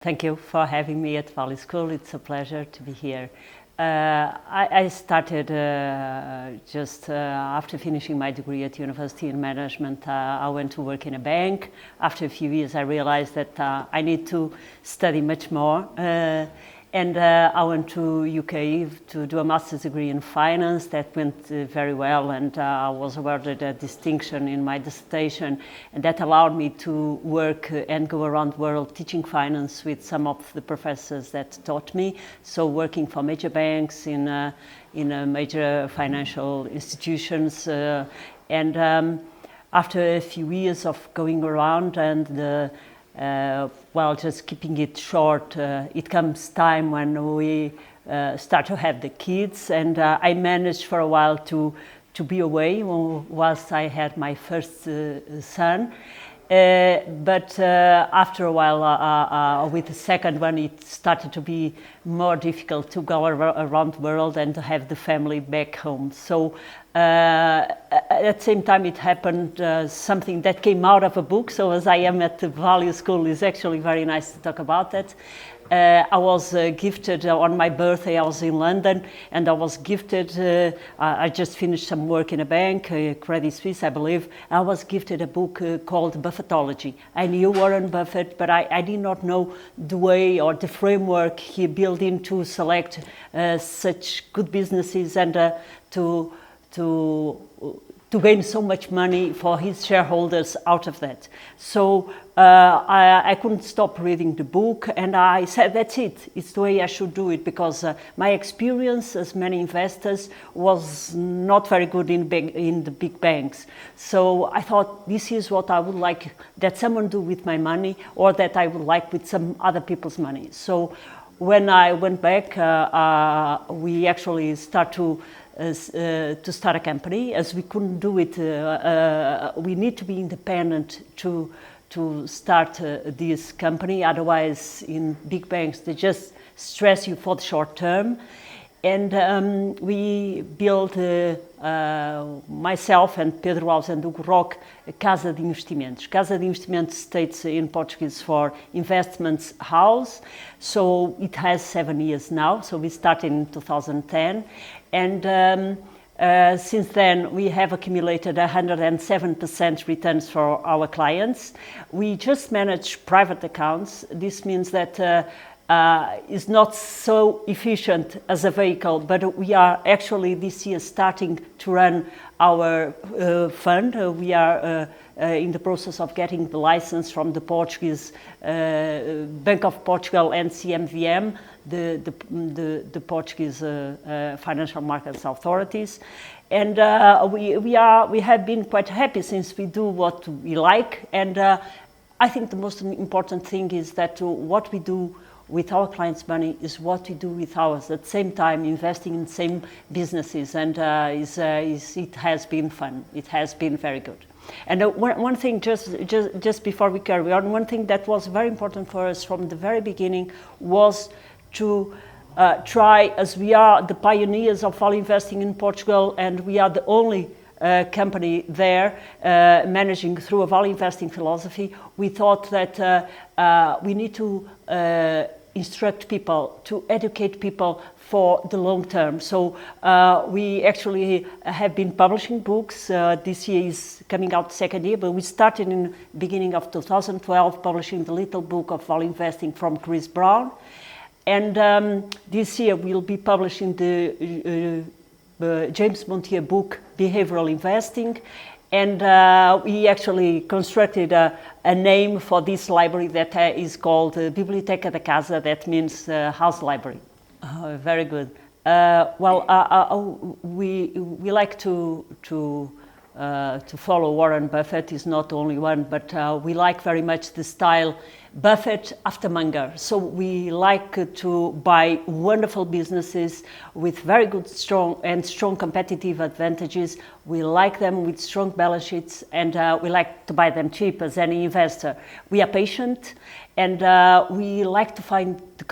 Thank you for having me at Valley School. It's a pleasure to be here. I started just after finishing my degree at university in management. I went to work in a bank. After a few years, I realized that I need to study much more. And I went to UK to do a master's degree in finance. That went very well, and I was awarded a distinction in my dissertation, and that allowed me to work and go around the world teaching finance with some of the professors that taught me. So working for major banks in major financial institutions, and after a few years of going around and just keeping it short, it comes time when we start to have the kids, and I managed for a while to be away whilst I had my first son. But after a while, with the second one, it started to be more difficult to go around the world and to have the family back home. So at the same time, it happened something that came out of a book. So as I am at the Valley School, it's actually very nice to talk about that. I was gifted on my birthday. I was in London, and I was gifted. I just finished some work in a bank, Credit Suisse, I believe. I was gifted a book called Buffettology. I knew Warren Buffett, but I did not know the way or the framework he built in to select such good businesses and to gain so much money for his shareholders out of that. So I couldn't stop reading the book, and I said, that's it. It's the way I should do it, because my experience as many investors was not very good in the big banks. So I thought, this is what I would like that someone do with my money, or that I would like with some other people's money. So when I went back, we actually start to start a company. As we couldn't do it, we need to be independent to start this company. Otherwise, in big banks, they just stress you for the short term. And we built, myself and Pedro Alves and Hugo Roque, Casa de Investimentos. Casa de Investimentos states in Portuguese for investments house. So it has 7 years now. So we started in 2010. And since then, we have accumulated 107% returns for our clients. We just manage private accounts. This means that is not so efficient as a vehicle, but we are actually this year starting to run our fund. We are in the process of getting the license from the Portuguese Banco of Portugal and CMVM, the Portuguese financial markets authorities. And we have been quite happy since we do what we like. And I think the most important thing is that what we do with our clients' money is what we do with ours. At the same time, investing in the same businesses, and it has been fun. It has been very good. And one thing, just before we carry on, one thing that was very important for us from the very beginning was to try, as we are the pioneers of value investing in Portugal, and we are the only company there managing through a value investing philosophy, we thought that we need to instruct people, to educate people for the long term. So we actually have been publishing books. This year is coming out second year, but we started in the beginning of 2012 publishing the little book of value investing from Chris Brown. And this year we'll be publishing the James Montier book, Behavioral Investing. And we actually constructed a name for this library that is called Biblioteca da Casa. That means house library. Very good. We like to follow Warren Buffett. Is not only one, but we like very much the style Buffett after Munger. So we like to buy wonderful businesses with very good, strong competitive advantages. We like them with strong balance sheets, and we like to buy them cheap as any investor. We are patient, and we like to find the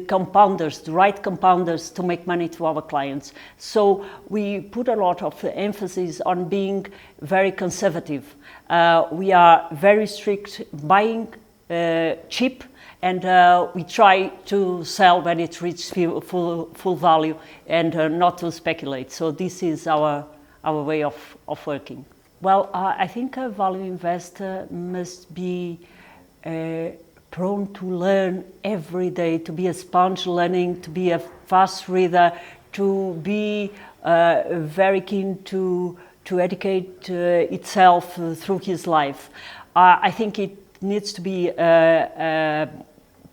compounders, the right compounders to make money to our clients. So we put a lot of emphasis on being very conservative. We are very strict buying cheap and we try to sell when it reaches full value and not to speculate. So this is our way of working. Well, I think a value investor must be prone to learn every day, to be a sponge learning, to be a fast reader, to be very keen to educate itself through his life. I think it needs to be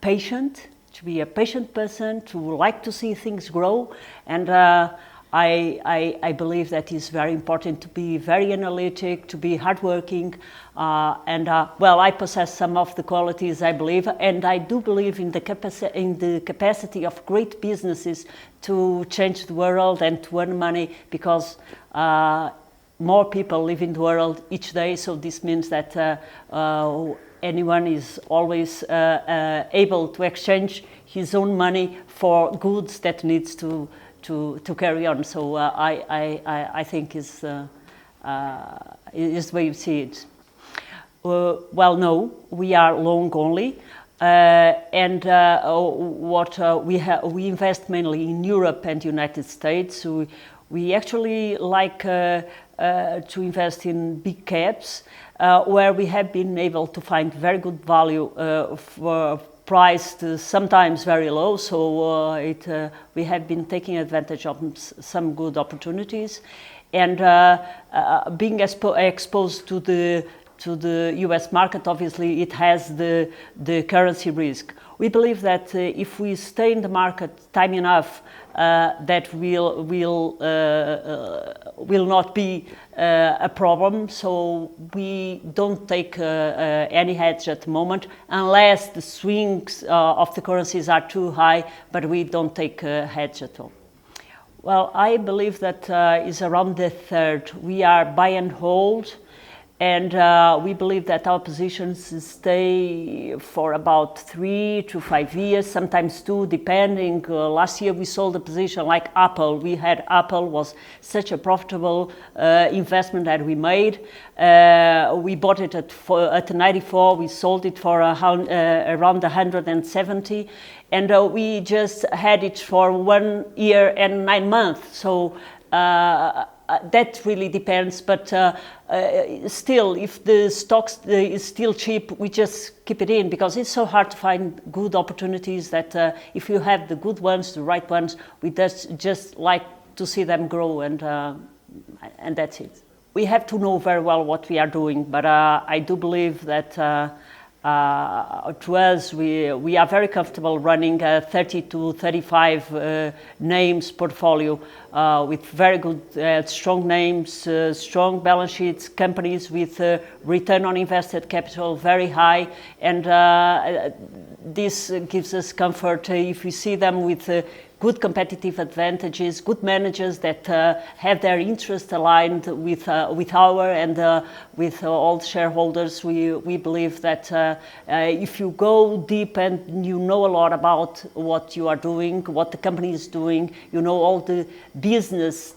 patient, to be a patient person, to like to see things grow, and I believe that is very important, to be very analytic, to be hardworking, well, I possess some of the qualities, I believe, and I do believe in the capacity of great businesses to change the world and to earn money, because more people live in the world each day, so this means that anyone is always able to exchange his own money for goods that needs to carry on. So I think is the way you see it. Well, no, we are long only, and we invest mainly in Europe and United States. So we actually like to invest in big caps, where we have been able to find very good value for priced sometimes very low, so we have been taking advantage of some good opportunities, and being exposed to the US market, obviously it has the currency risk. We believe that if we stay in the market time enough, that will not be a problem. So we don't take any hedge at the moment, unless the swings of the currencies are too high, but we don't take a hedge at all. Well, I believe that is around the third. We are buy and hold, and we believe that our positions stay for about 3 to 5 years, sometimes 2, depending. Last year we sold a position like Apple. Apple was such a profitable investment that we made. We bought it at 94, we sold it for around 170, and we just had it for 1 year and 9 months. So that really depends, but still, if the stocks is still cheap, we just keep it in, because it's so hard to find good opportunities that if you have the good ones, the right ones, we just like to see them grow, and that's it. We have to know very well what we are doing, but I do believe that to us, we are very comfortable running a 30 to 35 names portfolio with very good, strong names, strong balance sheets, companies with return on invested capital very high, and this gives us comfort if we see them with good competitive advantages, good managers that have their interests aligned with our and with all shareholders. We believe that if you go deep and you know a lot about what you are doing, what the company is doing, you know all the business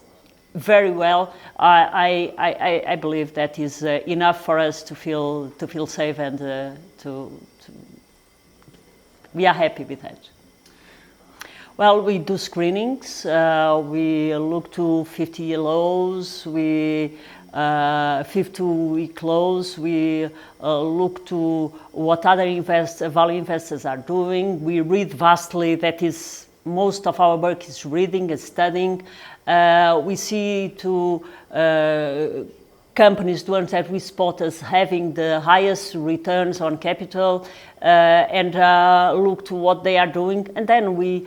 very well, I believe that is enough for us to feel safe, and we are happy with that. Well, we do screenings. We look to 50 lows. We 52-week lows. We look to what other value investors are doing. We read vastly. That is, most of our work is reading and studying. We see to companies, the ones that we spot as having the highest returns on capital, and look to what they are doing, and then we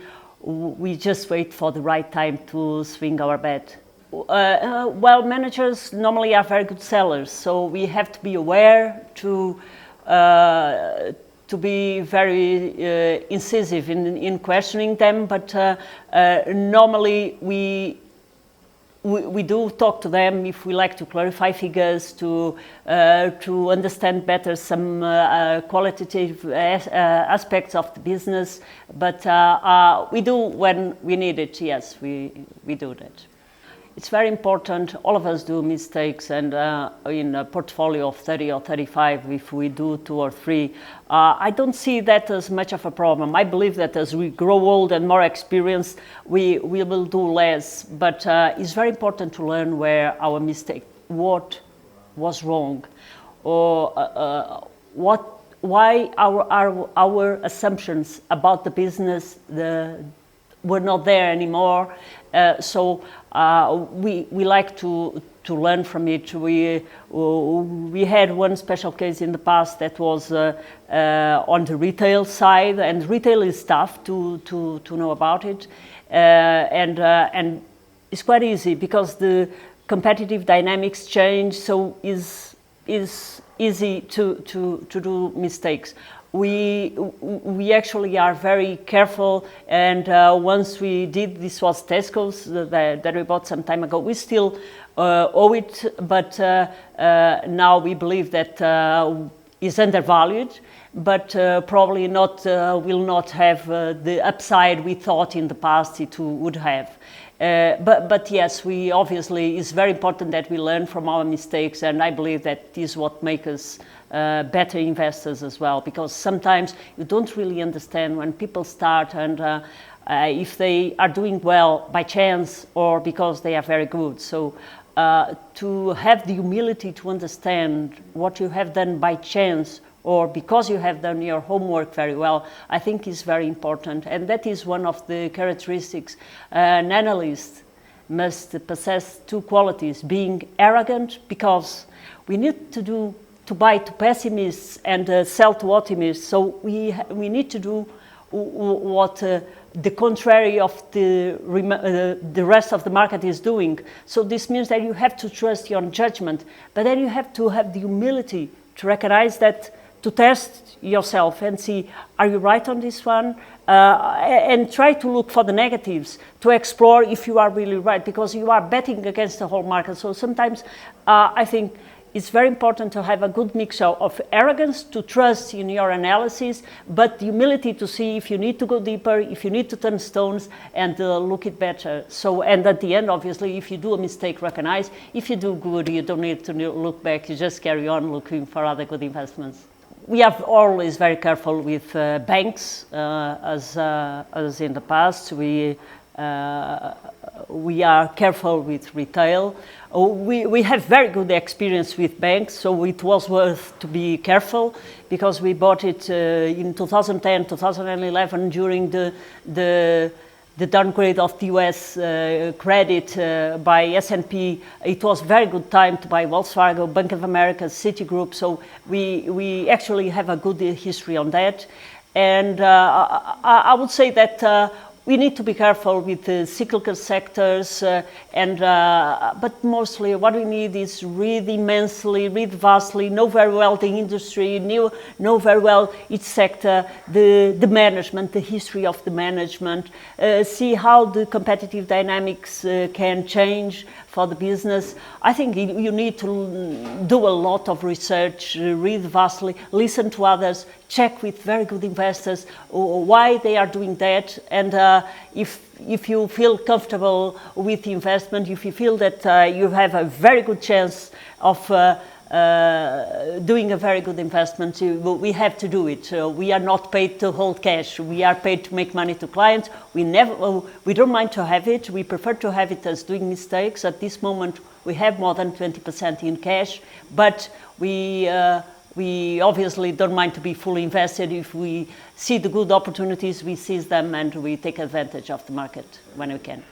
just wait for the right time to swing our bet. Well, managers normally are very good sellers, so we have to be aware to be very incisive in questioning them, but normally we do talk to them if we like to clarify figures, to understand better some qualitative aspects of the business. But we do when we need it. Yes, we do that. it's very important. All of us do mistakes, and in a portfolio of 30 or 35, if we do 2 or 3, I don't see that as much of a problem. I believe that as we grow old and more experienced, we will do less. But it's very important to learn where our mistake, what was wrong, or why our assumptions about the business were not there anymore. So we like to learn from it. We had one special case in the past that was on the retail side, and retail is tough to know about it, and it's quite easy because the competitive dynamics change, so is easy to do mistakes. We actually are very careful, and once we did, this was Tesco's that we bought some time ago. We still owe it, but now we believe that is undervalued, but probably will not have the upside we thought in the past it would have. But yes, we obviously, it's very important that we learn from our mistakes, and I believe that is what makes us better investors as well, because sometimes you don't really understand when people start, and if they are doing well by chance or because they are very good. So to have the humility to understand what you have done by chance or because you have done your homework very well, I think is very important. And that is one of the characteristics. An analyst must possess 2 qualities: being arrogant, because we need to buy to pessimists and sell to optimists. So we need to do what the contrary of the rest of the market is doing. So this means that you have to trust your judgment, but then you have to have the humility to recognize that, to test yourself and see, are you right on this one? And try to look for the negatives, to explore if you are really right, because you are betting against the whole market. So sometimes I think it's very important to have a good mixture of arrogance, to trust in your analysis, but the humility to see if you need to go deeper, if you need to turn stones and look it better. So, and at the end, obviously, if you do a mistake, recognize. If you do good, you don't need to look back, you just carry on looking for other good investments. We are always very careful with banks, as in the past. We are careful with retail. We have very good experience with banks, so it was worth to be careful, because we bought it in 2010, 2011 during the downgrade of the US credit by S&P. It was a very good time to buy Wells Fargo, Bank of America, Citigroup, so we actually have a good history on that. And I would say that we need to be careful with the cyclical sectors, but mostly what we need is read immensely, read vastly, know very well the industry, know very well each sector, the management, the history of the management, see how the competitive dynamics can change for the business. I think you need to do a lot of research, read vastly, listen to others, check with very good investors why they are doing that, and if you feel comfortable with the investment, if you feel that you have a very good chance of doing a very good investment, we have to do it. We are not paid to hold cash. We are paid to make money to clients. We don't mind to have it. We prefer to have it as doing mistakes. At this moment, we have more than 20% in cash, but we obviously don't mind to be fully invested. If we see the good opportunities, we seize them and we take advantage of the market when we can.